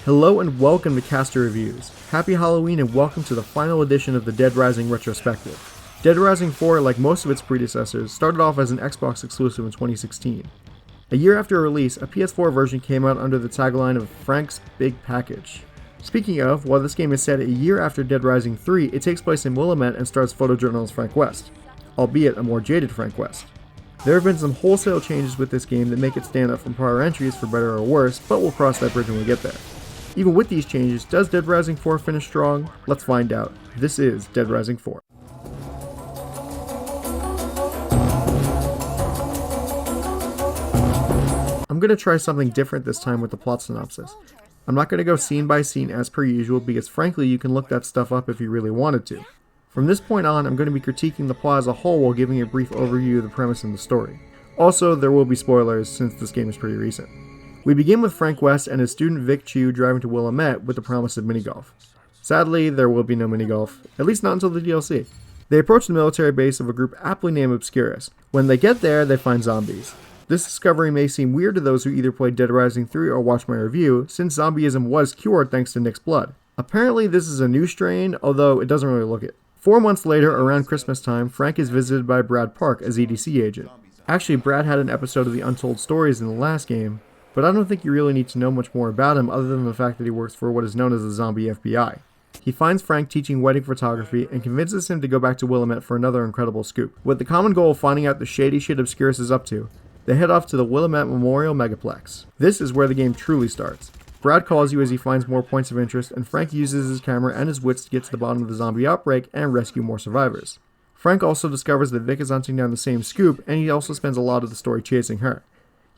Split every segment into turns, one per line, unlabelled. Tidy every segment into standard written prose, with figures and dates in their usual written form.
Hello and welcome to Castar Reviews. Happy Halloween and welcome to the final edition of the Dead Rising retrospective. Dead Rising 4, like most of its predecessors, started off as an Xbox exclusive in 2016. A year after release, a PS4 version came out under the tagline of Frank's Big Package. Speaking of, while this game is set a year after Dead Rising 3, it takes place in Willamette and stars photojournalist Frank West, albeit a more jaded Frank West. There have been some wholesale changes with this game that make it stand out from prior entries for better or worse, but we'll cross that bridge when we get there. Even with these changes, does Dead Rising 4 finish strong? Let's find out. This is Dead Rising 4. I'm going to try something different this time with the plot synopsis. I'm not going to go scene by scene as per usual because frankly you can look that stuff up if you really wanted to. From this point on, I'm going to be critiquing the plot as a whole while giving a brief overview of the premise and the story. Also, there will be spoilers since this game is pretty recent. We begin with Frank West and his student Vic Chu driving to Willamette with the promise of minigolf. Sadly, there will be no minigolf, at least not until the DLC. They approach the military base of a group aptly named Obscurus. When they get there, they find zombies. This discovery may seem weird to those who either played Dead Rising 3 or watched my review, since zombieism was cured thanks to Nick's blood. Apparently this is a new strain, although it doesn't really look it. 4 months later, around Christmas time, Frank is visited by Brad Park, a ZDC agent. Actually, Brad had an episode of the Untold Stories in the last game, but I don't think you really need to know much more about him other than the fact that he works for what is known as the Zombie FBI. He finds Frank teaching wedding photography and convinces him to go back to Willamette for another incredible scoop. With the common goal of finding out the shady shit Obscurus is up to, they head off to the Willamette Memorial Megaplex. This is where the game truly starts. Brad calls you as he finds more points of interest, and Frank uses his camera and his wits to get to the bottom of the zombie outbreak and rescue more survivors. Frank also discovers that Vic is hunting down the same scoop, and he also spends a lot of the story chasing her.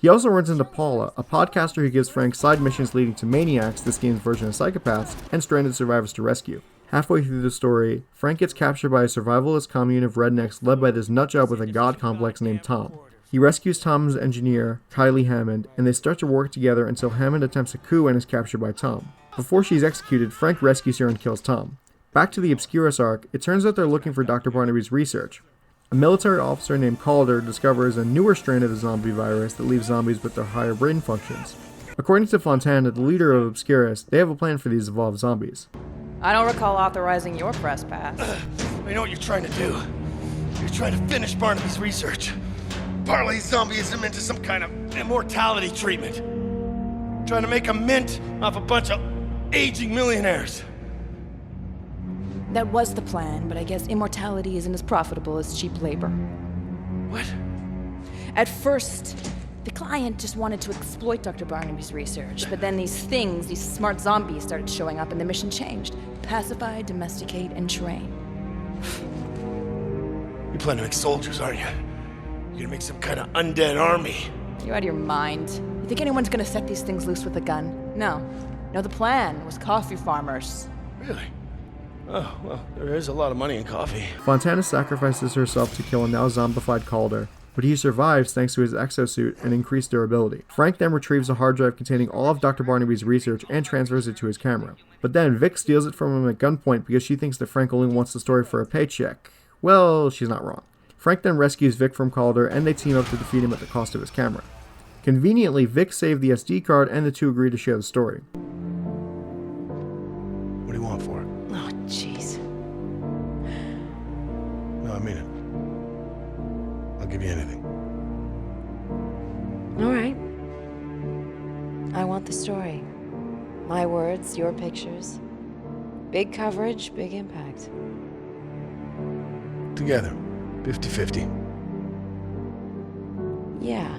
He also runs into Paula, a podcaster who gives Frank side missions leading to Maniacs, this game's version of psychopaths, and stranded survivors to rescue. Halfway through the story, Frank gets captured by a survivalist commune of rednecks led by this nutjob with a god complex named Tom. He rescues Tom's engineer, Kylie Hammond, and they start to work together until Hammond attempts a coup and is captured by Tom. Before she's executed, Frank rescues her and kills Tom. Back to the Obscurus arc, it turns out they're looking for Dr. Barnaby's research. A military officer named Calder discovers a newer strain of the zombie virus that leaves zombies with their higher brain functions. According to Fontana, the leader of Obscurus, they have a plan for these evolved zombies.
I don't recall authorizing your press pass.
I know what you're trying to do. You're trying to finish Barnaby's research. Parlay zombieism into some kind of immortality treatment. Trying to make a mint off a bunch of aging millionaires.
That was the plan, but I guess immortality isn't as profitable as cheap labor.
What?
At first, the client just wanted to exploit Dr. Barnaby's research, but then these smart zombies started showing up and the mission changed. Pacify, domesticate, and train.
You plan to make soldiers, aren't you? You're gonna make some kind of undead army.
You out of your mind? You think anyone's gonna set these things loose with a gun? No. No, the plan was coffee farmers.
Really? Oh, well, there is a lot of money in coffee.
Fontana sacrifices herself to kill a now zombified Calder, but he survives thanks to his exosuit and increased durability. Frank then retrieves a hard drive containing all of Dr. Barnaby's research and transfers it to his camera. But then Vic steals it from him at gunpoint because she thinks that Frank only wants the story for a paycheck. Well, she's not wrong. Frank then rescues Vic from Calder and they team up to defeat him at the cost of his camera. Conveniently, Vic saved the SD card and the two agree to share the story.
What do you want for it?
Oh, jeez.
No, I mean it. I'll give you anything.
All right. I want the story. My words, your pictures. Big coverage, big impact.
Together. 50-50.
Yeah.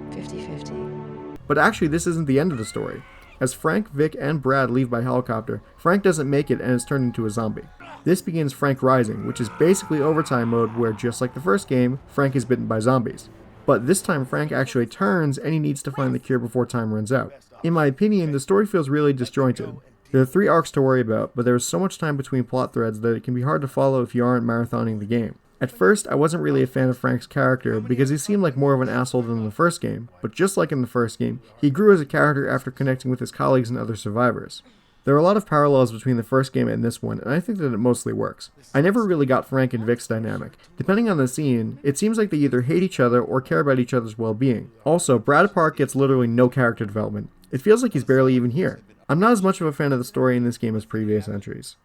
50-50.
But actually, this isn't the end of the story. As Frank, Vic, and Brad leave by helicopter, Frank doesn't make it and is turned into a zombie. This begins Frank Rising, which is basically overtime mode where, just like the first game, Frank is bitten by zombies. But this time Frank actually turns and he needs to find the cure before time runs out. In my opinion, the story feels really disjointed. There are 3 arcs to worry about, but there is so much time between plot threads that it can be hard to follow if you aren't marathoning the game. At first, I wasn't really a fan of Frank's character because he seemed like more of an asshole than in the first game, but just like in the first game, he grew as a character after connecting with his colleagues and other survivors. There are a lot of parallels between the first game and this one, and I think that it mostly works. I never really got Frank and Vic's dynamic. Depending on the scene, it seems like they either hate each other or care about each other's well-being. Also, Brad Park gets literally no character development. It feels like he's barely even here. I'm not as much of a fan of the story in this game as previous entries.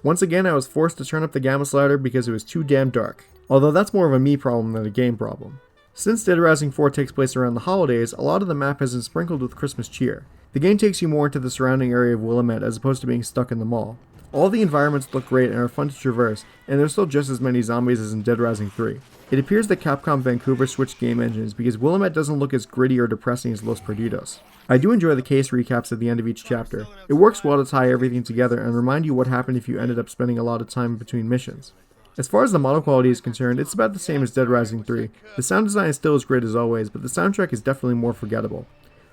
Once again, I was forced to turn up the gamma slider because it was too damn dark, although that's more of a me problem than a game problem. Since Dead Rising 4 takes place around the holidays, a lot of the map has been sprinkled with Christmas cheer. The game takes you more into the surrounding area of Willamette as opposed to being stuck in the mall. All the environments look great and are fun to traverse, and there's still just as many zombies as in Dead Rising 3. It appears that Capcom Vancouver switched game engines because Willamette doesn't look as gritty or depressing as Los Perdidos. I do enjoy the case recaps at the end of each chapter. It works well to tie everything together and remind you what happened if you ended up spending a lot of time between missions. As far as the model quality is concerned, it's about the same as Dead Rising 3. The sound design is still as great as always, but the soundtrack is definitely more forgettable.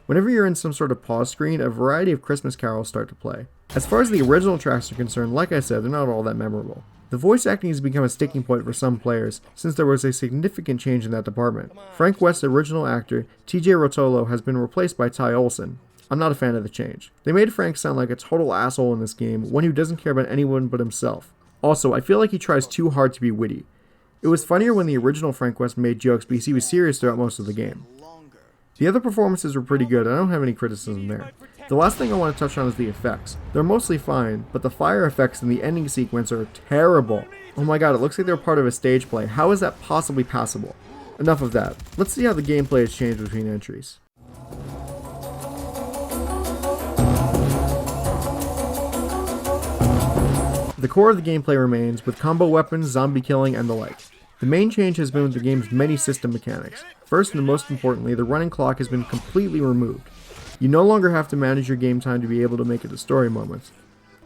Whenever you're in some sort of pause screen, a variety of Christmas carols start to play. As far as the original tracks are concerned, like I said, they're not all that memorable. The voice acting has become a sticking point for some players, since there was a significant change in that department. Frank West's original actor, TJ Rotolo, has been replaced by Ty Olsson. I'm not a fan of the change. They made Frank sound like a total asshole in this game, one who doesn't care about anyone but himself. Also, I feel like he tries too hard to be witty. It was funnier when the original Frank West made jokes because he was serious throughout most of the game. The other performances were pretty good, I don't have any criticism there. The last thing I want to touch on is the effects. They're mostly fine, but the fire effects in the ending sequence are terrible. Oh my god, it looks like they're part of a stage play. How is that possibly passable? Enough of that. Let's see how the gameplay has changed between entries. The core of the gameplay remains, with combo weapons, zombie killing, and the like. The main change has been with the game's many system mechanics. First and most importantly, the running clock has been completely removed. You no longer have to manage your game time to be able to make it to story moments.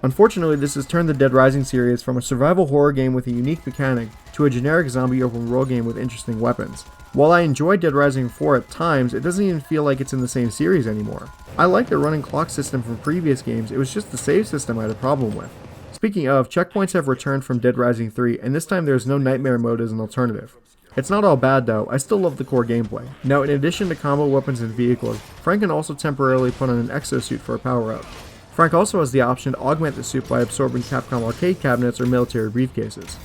Unfortunately, this has turned the Dead Rising series from a survival horror game with a unique mechanic to a generic zombie open world game with interesting weapons. While I enjoy Dead Rising 4 at times, it doesn't even feel like it's in the same series anymore. I like the running clock system from previous games, it was just the save system I had a problem with. Speaking of, checkpoints have returned from Dead Rising 3, and this time there is no nightmare mode as an alternative. It's not all bad though, I still love the core gameplay. Now in addition to combo weapons and vehicles, Frank can also temporarily put on an exosuit for a power-up. Frank also has the option to augment the suit by absorbing Capcom arcade cabinets or military briefcases.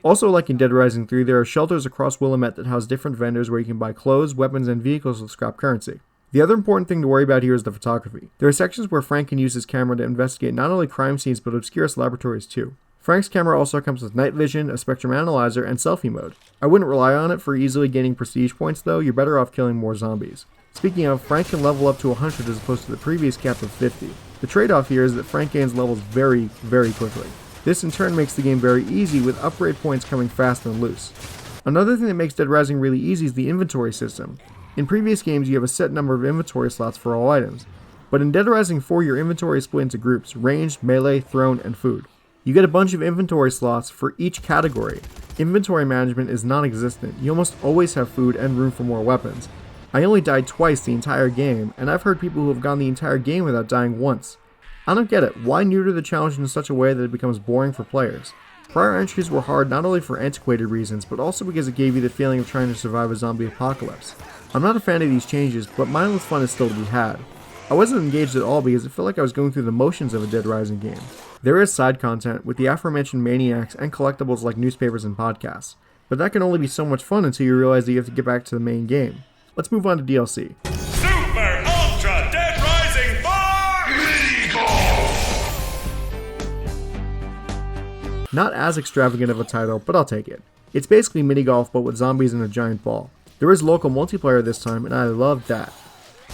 Also, like in Dead Rising 3, there are shelters across Willamette that house different vendors where you can buy clothes, weapons, and vehicles with scrap currency. The other important thing to worry about here is the photography. There are sections where Frank can use his camera to investigate not only crime scenes but obscure laboratories too. Frank's camera also comes with night vision, a spectrum analyzer, and selfie mode. I wouldn't rely on it for easily gaining prestige points though, you're better off killing more zombies. Speaking of, Frank can level up to 100 as opposed to the previous cap of 50. The trade-off here is that Frank gains levels very quickly. This in turn makes the game very easy with upgrade points coming fast and loose. Another thing that makes Dead Rising really easy is the inventory system. In previous games you have a set number of inventory slots for all items, but in Dead Rising 4 your inventory is split into groups: ranged, melee, thrown, and food. You get a bunch of inventory slots for each category. Inventory management is non-existent, you almost always have food and room for more weapons. I only died twice the entire game, and I've heard people who have gone the entire game without dying once. I don't get it, why neuter the challenge in such a way that it becomes boring for players? Prior entries were hard not only for antiquated reasons, but also because it gave you the feeling of trying to survive a zombie apocalypse. I'm not a fan of these changes, but mindless fun is still to be had. I wasn't engaged at all because it felt like I was going through the motions of a Dead Rising game. There is side content with the aforementioned maniacs and collectibles like newspapers and podcasts, but that can only be so much fun until you realize that you have to get back to the main game. Let's move on to DLC.
Super Ultra Dead Rising 4!
Not as extravagant of a title, but I'll take it. It's basically mini golf but with zombies in a giant ball. There is local multiplayer this time, and I love that.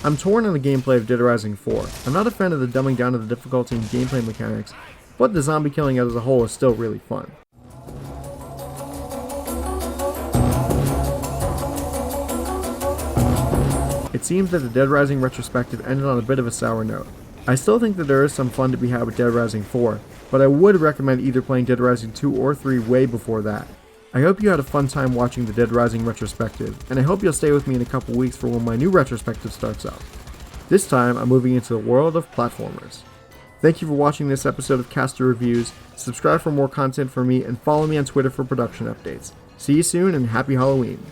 I'm torn on the gameplay of Dead Rising 4. I'm not a fan of the dumbing down of the difficulty and gameplay mechanics, but the zombie killing as a whole is still really fun. It seems that the Dead Rising retrospective ended on a bit of a sour note. I still think that there is some fun to be had with Dead Rising 4, but I would recommend either playing Dead Rising 2 or 3 way before that. I hope you had a fun time watching the Dead Rising retrospective, and I hope you'll stay with me in a couple weeks for when my new retrospective starts up. This time, I'm moving into the world of platformers. Thank you for watching this episode of Castar Reviews, subscribe for more content from me, and follow me on Twitter for production updates. See you soon, and happy Halloween!